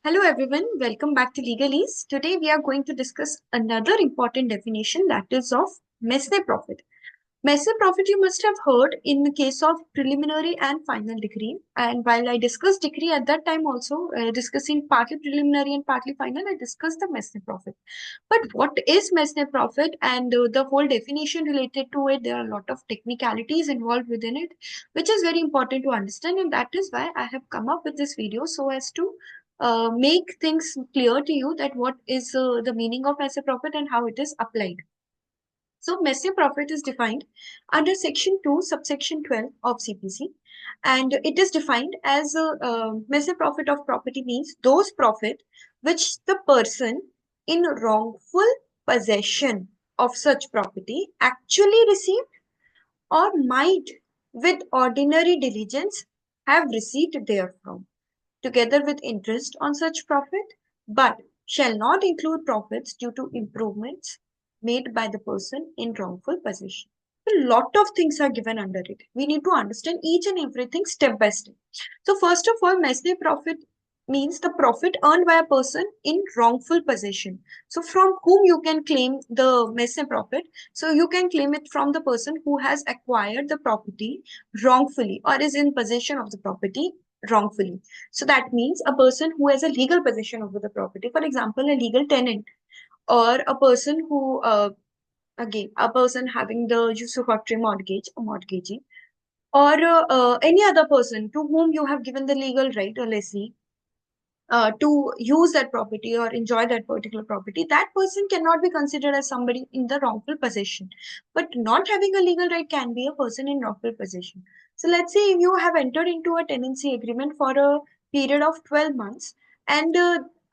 Hello everyone, welcome back to LegalEase. Today we are going to discuss another important definition, that is of Mesne Profit. Mesne Profit you must have heard in the case of preliminary and final decree. And while I discussed decree at that time also, discussing partly preliminary and partly final, I discussed the Mesne Profit. But what is Mesne Profit and the whole definition related to it, there are a lot of technicalities involved within it, which is very important to understand. And that is why I have come up with this video so as to make things clear to you that what is the meaning of Mesne Profit and how it is applied. So Mesne Profit is defined under Section 2, subsection 12 of CPC, and it is defined as Mesne Profit of property means those profit which the person in wrongful possession of such property actually received or might with ordinary diligence have received therefrom, together with interest on such profit, but shall not include profits due to improvements made by the person in wrongful possession. A lot of things are given under it. We need to understand each and everything step by step. So first of all, Mesne profit means the profit earned by a person in wrongful possession. So from whom you can claim the Mesne profit? So you can claim it from the person who has acquired the property wrongfully or is in possession of the property wrongfully. So that means a person who has a legal possession over the property, for example, a legal tenant, or a person who, again, a person having the usufructory mortgage, a mortgagee, or any other person to whom you have given the legal right, a lessee, to use that property or enjoy that particular property, that person cannot be considered as somebody in the wrongful possession. But not having a legal right can be a person in wrongful possession. So let's say if you have entered into a tenancy agreement for a period of 12 months, and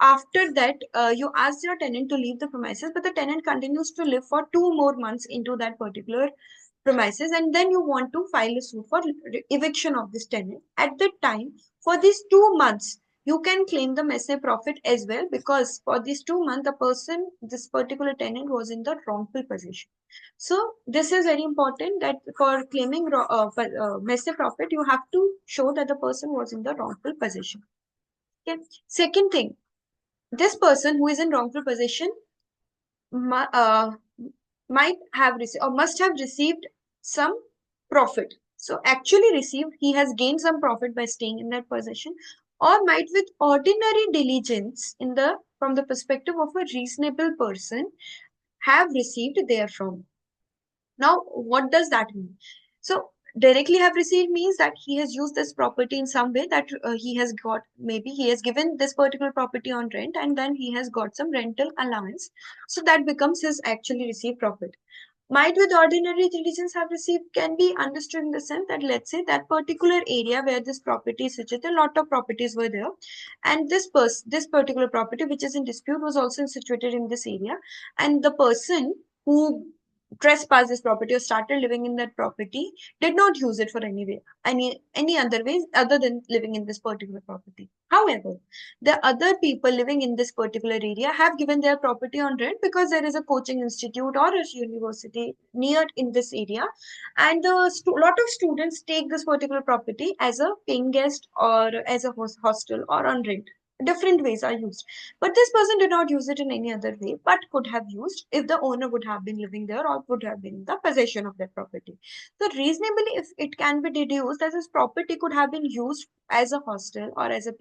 after that you ask your tenant to leave the premises, but the tenant continues to live for 2 more months into that particular premises, and then you want to file a suit for eviction of this tenant. At that time, for these 2 months, you can claim the Mesne profit as well, because for these 2 months, the person, this particular tenant, was in the wrongful possession. So this is very important that for claiming Mesne profit, you have to show that the person was in the wrongful possession. Okay. Second thing, this person who is in wrongful possession uh, might have received or must have received some profit. So actually received, he has gained some profit by staying in that possession, or might with ordinary diligence in the from the perspective of a reasonable person have received therefrom. Now, what does that mean? So, directly have received means that he has used this property in some way, that he has got, maybe he has given this particular property on rent and then he has got some rental allowance. So, that becomes his actually received profit. Might with ordinary diligence have received can be understood in the sense that, let's say, that particular area where this property is situated, a lot of properties were there, and this particular property which is in dispute was also situated in this area, and the person who trespassed this property or started living in that property did not use it for any other ways other than living in this particular property. However, the other people living in this particular area have given their property on rent because there is a coaching institute or a university near in this area, and a lot of students take this particular property as a paying guest or as a hostel or on rent. Different ways are used, but this person did not use it in any other way, but could have used if the owner would have been living there or would have been in the possession of that property. So reasonably, if it can be deduced that this property could have been used as a hostel or as a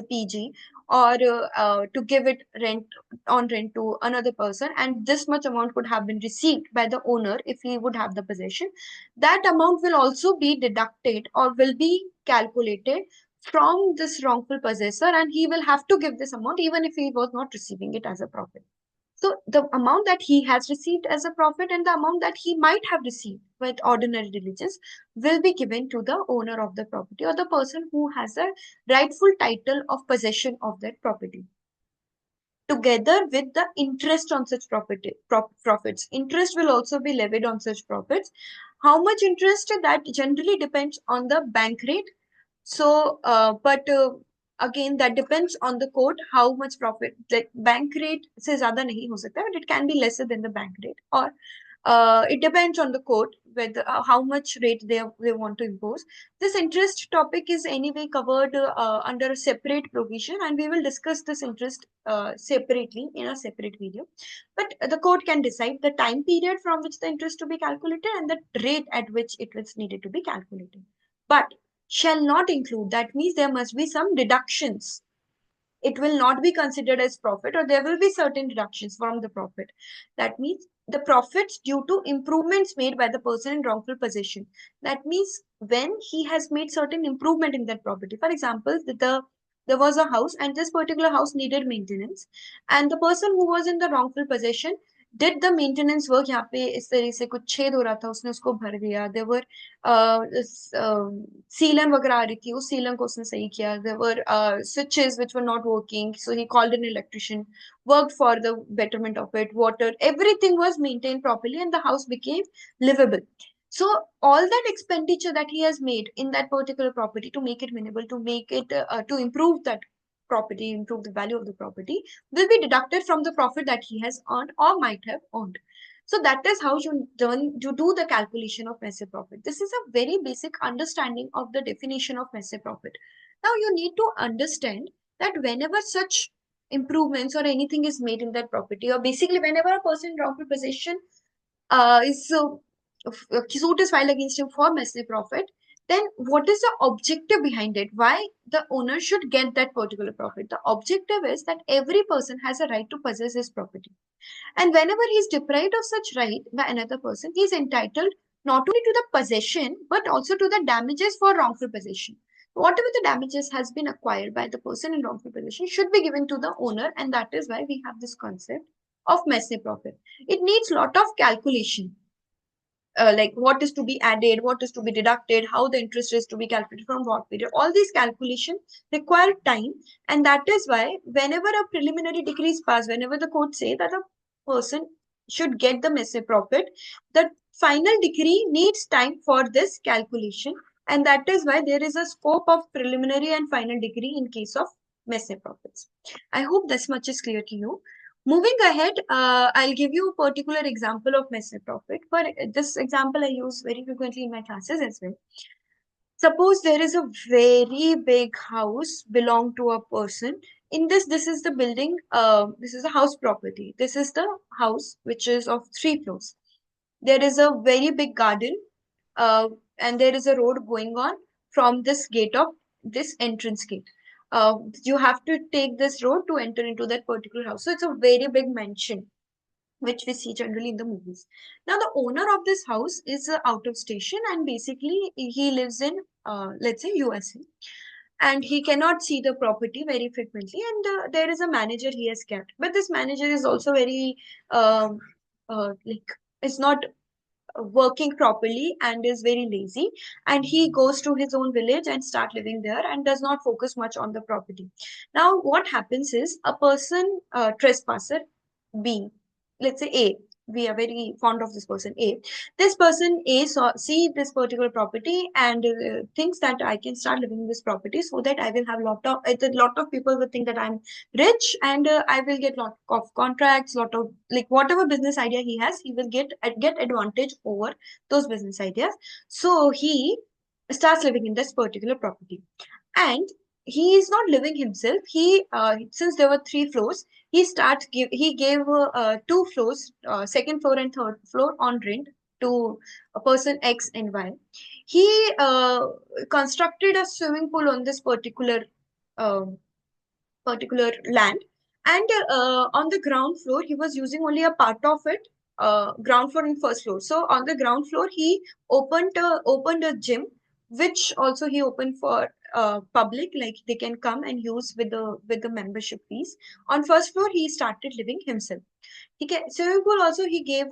PG, or to give it rent to another person, and this much amount could have been received by the owner if he would have the possession. That amount will also be deducted or will be calculated from this wrongful possessor, and he will have to give this amount even if he was not receiving it as a profit. So the amount that he has received as a profit and the amount that he might have received with ordinary diligence will be given to the owner of the property or the person who has a rightful title of possession of that property, together with the interest on such profits. Interest will also be levied on such profits. How much interest? That generally depends on the bank rate. So, again, that depends on the court how much profit. Like bank rate से ज़्यादा नहीं हो सकता, but it can be lesser than the bank rate. Or It depends on the court whether how much rate they want to impose. This interest topic is anyway covered under a separate provision, and we will discuss this interest separately in a separate video. But the court can decide the time period from which the interest to be calculated and the rate at which it was needed to be calculated. But shall not include, that means there must be some deductions. It will not be considered as profit, or there will be certain deductions from the profit. That means the profits due to improvements made by the person in wrongful possession. That means when he has made certain improvement in that property. For example, there was a house and this particular house needed maintenance, and the person who was in the wrongful possession did the maintenance work. यहाँ पे इस तरह से कुछ छेद हो रहा था, उसने उसको भर दिया. There were sealant वगैरह आ रही थी, उस sealant को उसने सही किया. There were switches which were not working, so he called an electrician, worked for the betterment of it. Water, everything was maintained properly, and the house became livable. So all that expenditure that he has made in that particular property to make it winnable, to make it to improve that property, improve the value of the property, will be deducted from the profit that he has earned or might have earned. So that is how you do the calculation of Mesne profit. This is a very basic understanding of the definition of Mesne profit. Now you need to understand that whenever such improvements or anything is made in that property, or basically whenever a person in wrongful possession suit is filed against him for Mesne profit, then what is the objective behind it? Why the owner should get that particular profit? The objective is that every person has a right to possess his property. And whenever he is deprived of such right by another person, he is entitled not only to the possession, but also to the damages for wrongful possession. Whatever the damages has been acquired by the person in wrongful possession should be given to the owner, and that is why we have this concept of Mesne profit. It needs lot of calculation. Like what is to be added, what is to be deducted, how the interest is to be calculated from what period. All these calculations require time, and that is why whenever a preliminary decree is passed, whenever the court say that a person should get the Mesne profit, the final decree needs time for this calculation, and that is why there is a scope of preliminary and final decree in case of Mesne profits. I hope this much is clear to you. Moving ahead, I'll give you a particular example of Mesne profit. For this example, I use very frequently in my classes as well. Suppose there is a very big house belong to a person. In this is the building. This is a house property. This is the house which is of 3 floors. There is a very big garden, uh, and there is a road going on from this gate of this entrance gate. You have to take this road to enter into that particular house. So it's a very big mansion, which we see generally in the movies. Now, the owner of this house is out of station, and basically he lives in, let's say, USA, and he cannot see the property very frequently. And there is a manager he has kept, but this manager is also very, um, like, is not working properly and is very lazy, and he goes to his own village and start living there and does not focus much on the property. Now what happens is a person, trespasser B, let's say A, we are very fond of this person A. This person A see this particular property and thinks that I can start living in this property so that I will have lot of people will think that I'm rich, and I will get lot of contracts, lot of, like, whatever business idea he has, he will get advantage over those business ideas. So he starts living in this particular property, and he is not living himself. He since there were 3 floors, he gave 2 floors, second floor and third floor, on rent to a person X and Y. He constructed a swimming pool on this um particular land, and on the ground floor he was using only a part of it, ground floor and first floor. So on the ground floor he opened a gym, which also he opened for public, like they can come and use with the membership fees. On first floor he started living himself. Swimming pool also he gave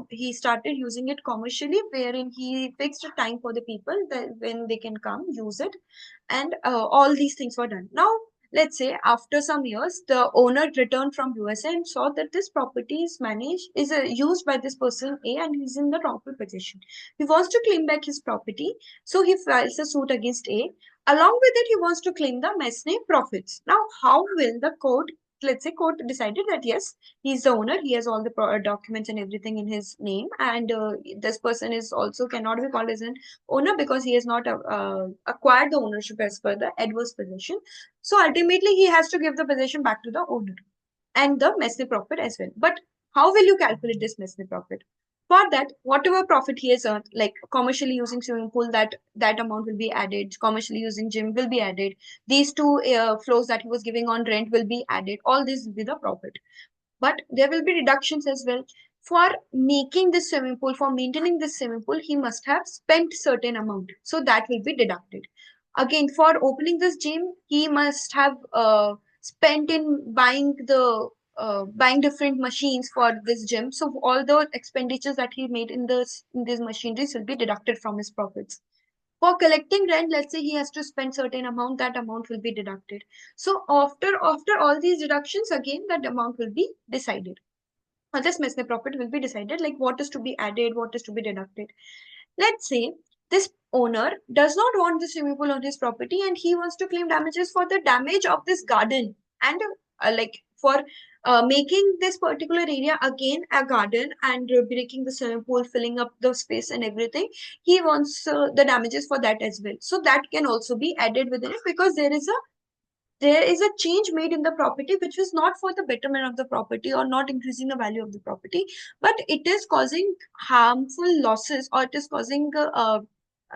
he started using it commercially, wherein he fixed a time for the people that when they can come use it, and all these things were done. Now, let's say after some years, the owner returned from USA and saw that this property is used by this person A, and he's in the wrongful possession. He wants to claim back his property, so he files a suit against A. Along with it, he wants to claim the Mesne profits. Now, how will the court let's say court decided that yes, he's the owner, he has all the documents and everything in his name, and this person is also cannot be called as an owner because he has not acquired the ownership as per the adverse possession. So ultimately, he has to give the possession back to the owner and the Mesne profit as well. But how will you calculate this Mesne profit? For that, whatever profit he has earned, like commercially using swimming pool, that amount will be added. Commercially using gym will be added. These two floors that he was giving on rent will be added. All this will be the profit. But there will be deductions as well. For making this swimming pool, for maintaining this swimming pool, he must have spent certain amount. So that will be deducted. Again, for opening this gym, he must have spent in buying different machines for this gym. So all the expenditures that he made in these machineries will be deducted from his profits. For collecting rent, let's say he has to spend certain amount, that amount will be deducted. So after all these deductions, again that amount will be decided. This Mesne profit will be decided, like what is to be added, what is to be deducted. Let's say this owner does not want the swimming pool on his property and he wants to claim damages for the damage of this garden and like for making this particular area again a garden and breaking the swimming pool, filling up the space and everything. He wants the damages for that as well. So that can also be added within it because there is a change made in the property which is not for the betterment of the property or not increasing the value of the property, but it is causing harmful losses or it is causing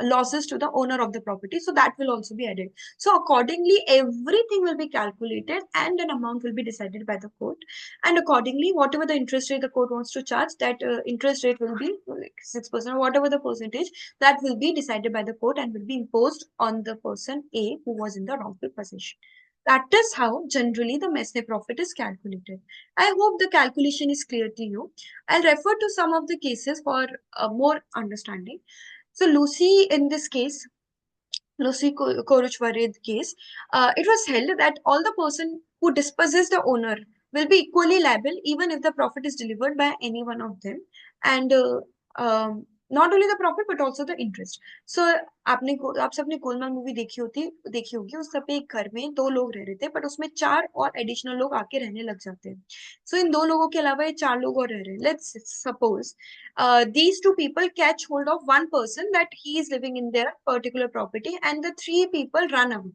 losses to the owner of the property. So that will also be added. So accordingly, everything will be calculated and an amount will be decided by the court. And accordingly, whatever the interest rate the court wants to charge, that interest rate will be like 6% or whatever the percentage that will be decided by the court and will be imposed on the person A who was in the wrongful possession. That is how generally the Mesne profit is calculated. I hope the calculation is clear to you. I'll refer to some of the cases for more understanding. So Lucy, in this case, Lucy Koruchwared case, it was held that all the person who dispossess the owner will be equally liable even if the profit is delivered by any one of them. And not only the profit but also the interest. So आप सबने Golmaal movie देखी होगी उस सब पे एक घर में दो लोग रह रहे थे बट उसमें चार और एडिशनल लोग आके रहने लग जाते हैं. सो इन दो लोगों के अलावा ये चार लोग और रह रहे हैं. Let's suppose these two people catch hold of one person that he is living in their particular property and the three people run away.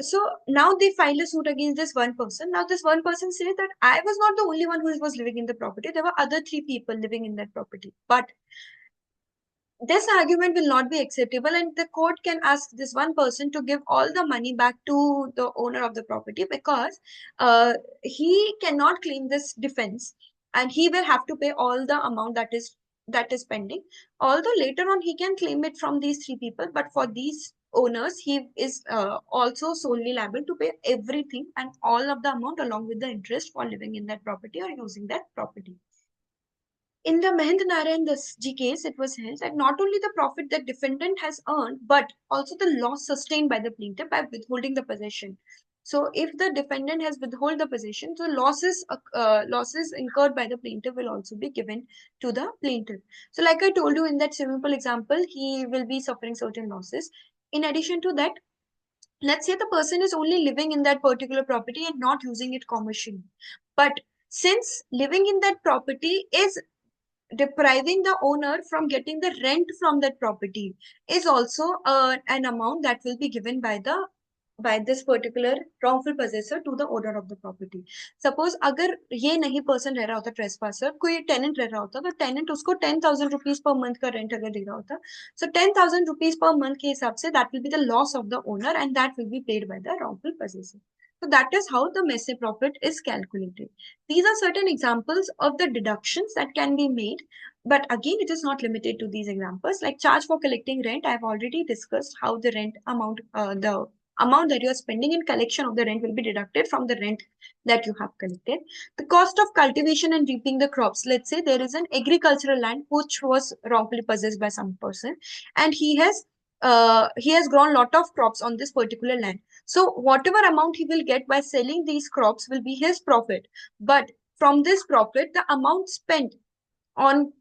So now they file a suit against this one person. Now this one person says that I was not the only one who was living in the property. There were other three people living in that property. But this argument will not be acceptable and the court can ask this one person to give all the money back to the owner of the property because he cannot claim this defense and he will have to pay all the amount that is pending. Although later on he can claim it from these three people, but for these owners he is also solely liable to pay everything and all of the amount along with the interest for living in that property or using that property. In the Mahendra Narayan Dasji case, it was held that not only the profit the defendant has earned, but also the loss sustained by the plaintiff by withholding the possession. So, if the defendant has withheld the possession, so losses incurred by the plaintiff will also be given to the plaintiff. So, like I told you in that simple example, he will be suffering certain losses. In addition to that, let's say the person is only living in that particular property and not using it commercially. But since living in that property is depriving the owner from getting the rent from that property is also an amount that will be given by this particular wrongful possessor to the owner of the property. Suppose अगर ये नहीं person रह रहा होता trespasser, कोई tenant रह रहा होता तो tenant उसको 10,000 rupees per month का rent अगर दे रहा होता, so 10,000 rupees per month के हिसाब से that will be the loss of the owner and that will be paid by the wrongful possessor. So that is how the Mesne profit is calculated. These are certain examples of the deductions that can be made. But again, it is not limited to these examples. Like charge for collecting rent, I have already discussed how the rent amount, the amount that you are spending in collection of the rent will be deducted from the rent that you have collected. The cost of cultivation and reaping the crops. Let's say there is an agricultural land which was wrongfully possessed by some person, and he has grown lot of crops on this particular land. So whatever amount he will get by selling these crops will be his profit. But from this profit, the amount spent on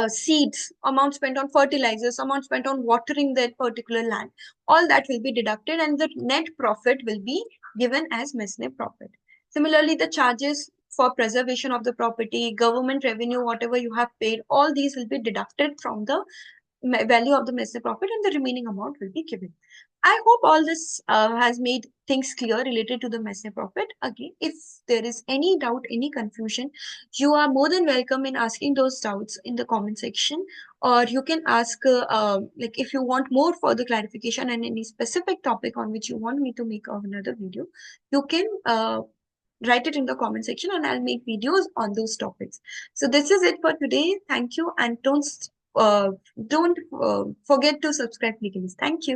seeds, amount spent on fertilizers, amount spent on watering that particular land, all that will be deducted and the net profit will be given as Mesne profit. Similarly, the charges for preservation of the property, government revenue, whatever you have paid, all these will be deducted from the value of the Mesne profit, and the remaining amount will be given. I hope all this has made things clear related to the Mesne profit. Again, if there is any doubt, any confusion, you are more than welcome in asking those doubts in the comment section, or you can ask like if you want more further clarification and any specific topic on which you want me to make another video, you can write it in the comment section and I'll make videos on those topics. So this is it for today. Thank you, and don't forget to subscribe, please. Thank you.